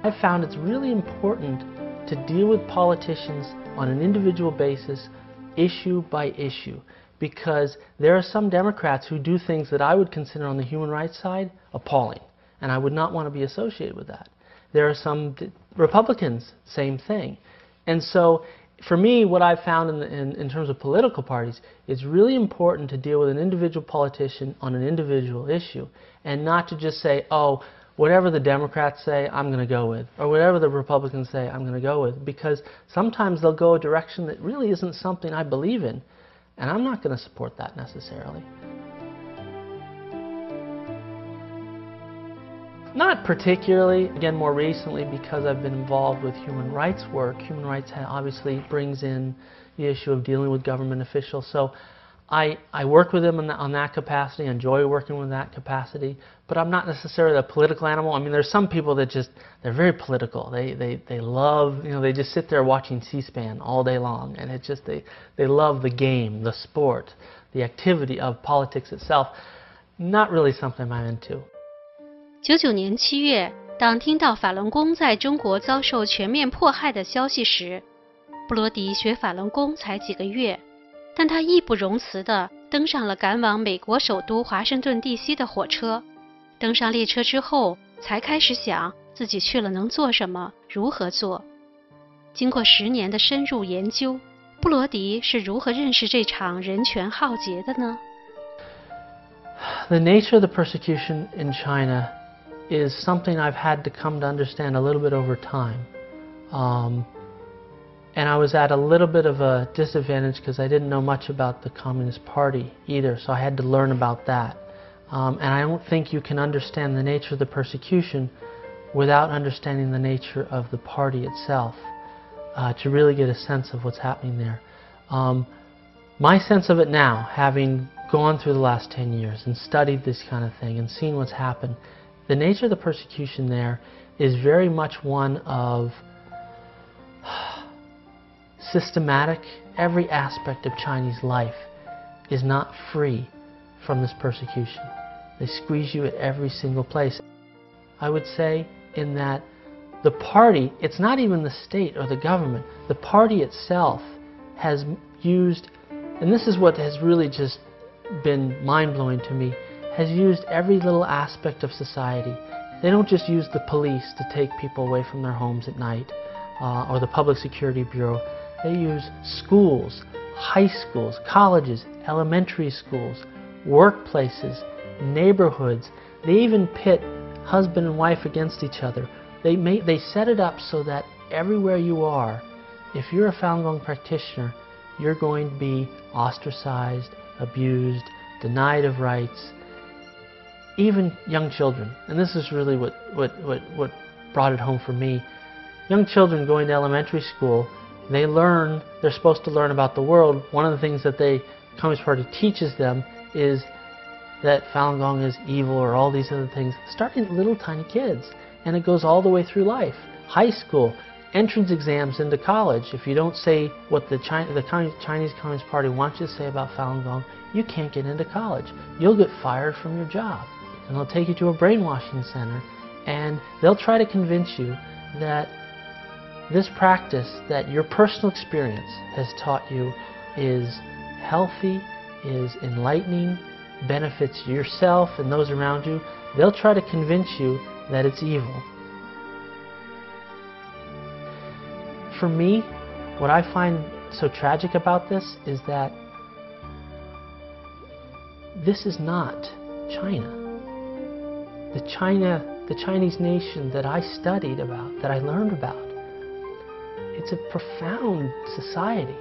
I've found it's really important to deal with politicians on an individual basis, issue by issue, because there are some Democrats who do things that I would consider on the human rights side appalling, and I would not want to be associated with that. There are some Republicans, same thing. And so, for me, what I've found in terms of political parties, it's really important to deal with an individual politician on an individual issue, and not to just say, oh, whatever the Democrats say, I'm going to go with, or whatever the Republicans say, I'm going to go with, because sometimes they'll go a direction that really isn't something I believe in, and I'm not going to support that necessarily. Not particularly. Again, more recently, because I've been involved with human rights work, human rights obviously brings in the issue of dealing with government officials. So I work with them on that capacity, enjoy working with that capacity, but I'm not necessarily a political animal. I mean, there's some people that they're very political. They love, they just sit there watching C-SPAN all day long, and it's just, they love the game, the sport, the activity of politics itself. Not really something I'm into. 99年7月，当听到法轮功在中国遭受全面迫害的消息时，布罗迪学法轮功才几个月，但他义不容辞地登上了赶往美国首都华盛顿 DC 的火车。登上列车之后，才开始想自己去了能做什么，如何做。经过10年的深入研究，布罗迪是如何认识这场人权浩劫的呢？ The nature of the persecution in China is something I've had to come to understand a little bit over time. And I was at a little bit of a disadvantage because I didn't know much about the Communist Party either, so I had to learn about that. And I don't think you can understand the nature of the persecution without understanding the nature of the party itself to really get a sense of what's happening there. My sense of it now, having gone through the last 10 years and studied this kind of thing and seen what's happened, the nature of the persecution there is very much one of systematic. Every aspect of Chinese life is not free from this persecution. They squeeze you at every single place. I would say in that the party, it's not even the state or the government, the party itself has used, and this is what has really just been mind-blowing to me, has used every little aspect of society. They don't just use the police to take people away from their homes at night or the Public Security Bureau. They use schools, high schools, colleges, elementary schools, workplaces, neighborhoods. They even pit husband and wife against each other. They set it up so that everywhere you are, if you're a Falun Gong practitioner, you're going to be ostracized, abused, denied of rights, even young children. And this is really what brought it home for me. Young children going to elementary school, they're supposed to learn about the world. One of the things that the Communist Party teaches them is that Falun Gong is evil or all these other things, starting at little tiny kids. And it goes all the way through life. High school, entrance exams into college. If you don't say what the Chinese Communist Party wants you to say about Falun Gong, you can't get into college. You'll get fired from your job. And they'll take you to a brainwashing center, and they'll try to convince you that this practice that your personal experience has taught you is healthy, is enlightening, benefits yourself and those around you. They'll try to convince you that it's evil. For me, what I find so tragic about this is that this is not China. The Chinese nation that I studied about, that I learned about, it's a profound society.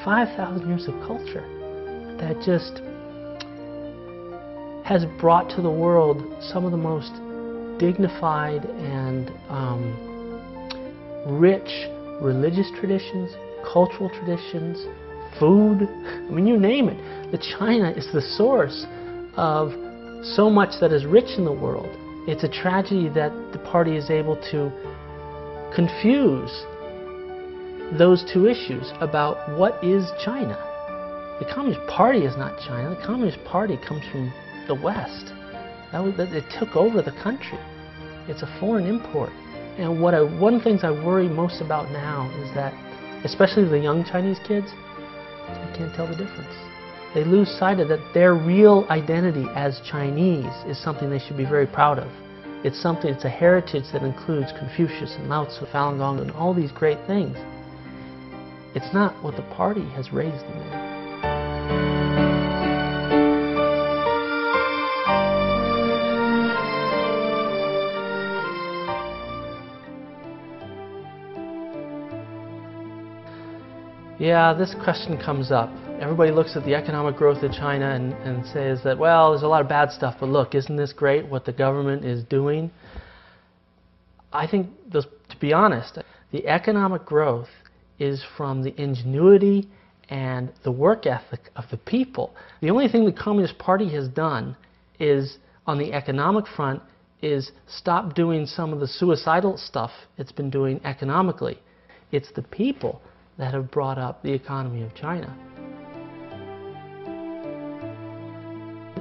5,000 years of culture that just has brought to the world some of the most dignified and rich religious traditions, cultural traditions, food. I mean, you name it. China is the source of so much that is rich in the world. It's a tragedy that the party is able to confuse those two issues about what is China. The Communist Party is not China. The Communist Party comes from the West. It took over the country. It's a foreign import. And one of the things I worry most about now is that, especially the young Chinese kids, they can't tell the difference. They lose sight of that their real identity as Chinese is something they should be very proud of. It's a heritage that includes Confucius and Lao Tzu, Falun Gong, and all these great things. It's not what the party has raised them in. Yeah, this question comes up. Everybody looks at the economic growth of China and says that, well, there's a lot of bad stuff, but look, isn't this great what the government is doing? I think, to be honest, the economic growth is from the ingenuity and the work ethic of the people. The only thing the Communist Party has done is, on the economic front, is stop doing some of the suicidal stuff it's been doing economically. It's the people that have brought up the economy of China.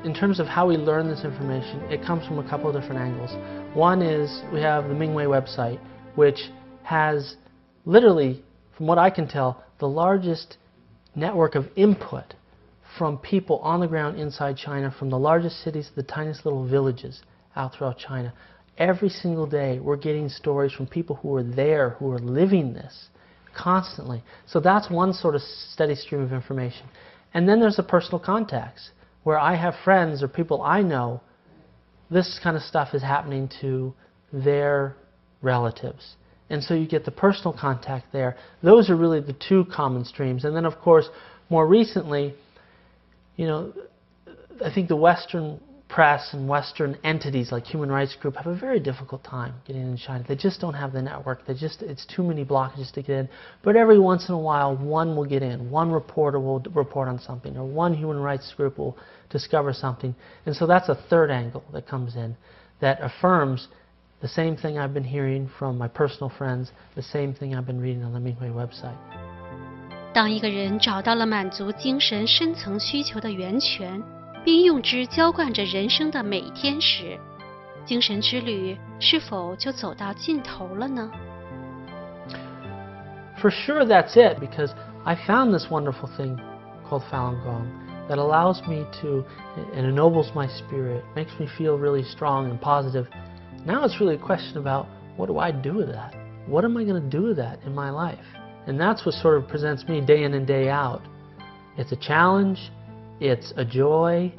In terms of how we learn this information, it comes from a couple of different angles. One is we have the Minghui website, which has literally, from what I can tell, the largest network of input from people on the ground inside China, from the largest cities to the tiniest little villages out throughout China. Every single day we're getting stories from people who are there, who are living this constantly. So that's one sort of steady stream of information. And then there's the personal contacts, where I have friends or people I know, this kind of stuff is happening to their relatives. And so you get the personal contact there. Those are really the two common streams. And then, of course, more recently, you know, I think the Western press and Western entities like Human Rights Group have a very difficult time getting in China. They just don't have the network. It's too many blockages to get in. But every once in a while, one will get in. One reporter will report on something, or one human rights group will discover something. And so that's a third angle that comes in that affirms the same thing I've been hearing from my personal friends, the same thing I've been reading on the Minghui website. 当一个人找到了满足精神深层需求的源泉，并用之浇灌着人生的每天时，精神之旅是否就走到尽头了呢？ For sure that's it, because I found this wonderful thing called Falun Gong that allows me to, and ennobles my spirit, makes me feel really strong and positive. Now it's really a question about, what do I do with that? What am I going to do with that in my life? And that's what sort of presents me day in and day out. It's a challenge, it's a joy,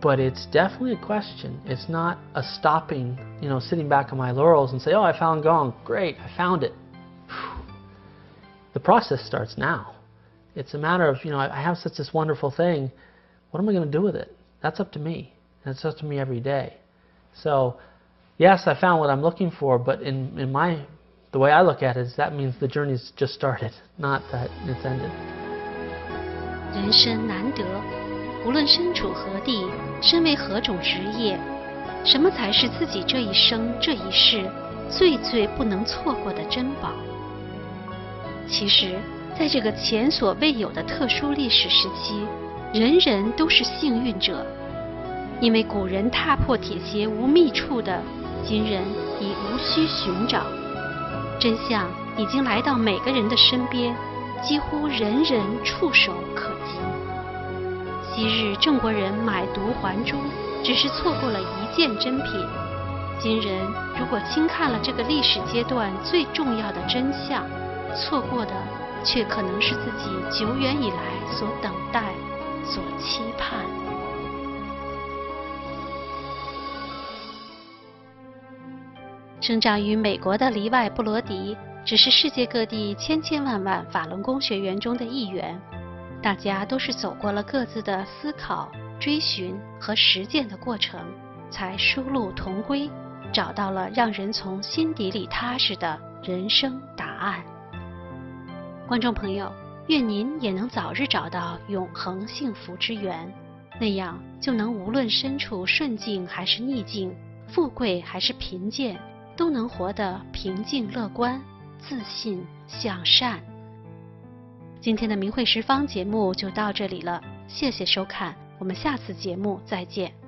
but it's definitely a question. It's not a stopping, sitting back on my laurels and say, oh, I found Gong, great, I found it. The process starts now. It's a matter of, I have such this wonderful thing, what am I going to do with it? That's up to me. And it's up to me every day. So, yes, I found what I'm looking for, but the way I look at it is that means the journey's just started, not that it's ended. 人生难得，无论身处何地，身为何种职业，什么才是自己这一生这一世最不能错过的珍宝？其实，在这个前所未有的特殊历史时期，人人都是幸运者，因为古人踏破铁鞋无觅处的，今人已无需寻找。真相已经来到每个人的身边，几乎人人触手可及。昔日郑国人买椟还珠，只是错过了一件珍品。今人如果轻看了这个历史阶段最重要的真相，错过的却可能是自己久远以来所等待、所期盼。生长于美国的黎外·布罗迪只是世界各地千万万法轮功学员中的一员，大家都是走过了各自的思考、追寻和实践的过程，才殊路同归，找到了让人从心底里踏实的人生答案。观众朋友，愿您也能早日找到永恒幸福之源，那样就能无论身处顺境还是逆境，富贵还是贫贱，都能活得平静乐观、自信向善。今天的明慧十方节目就到这里了，谢谢收看，我们下次节目再见。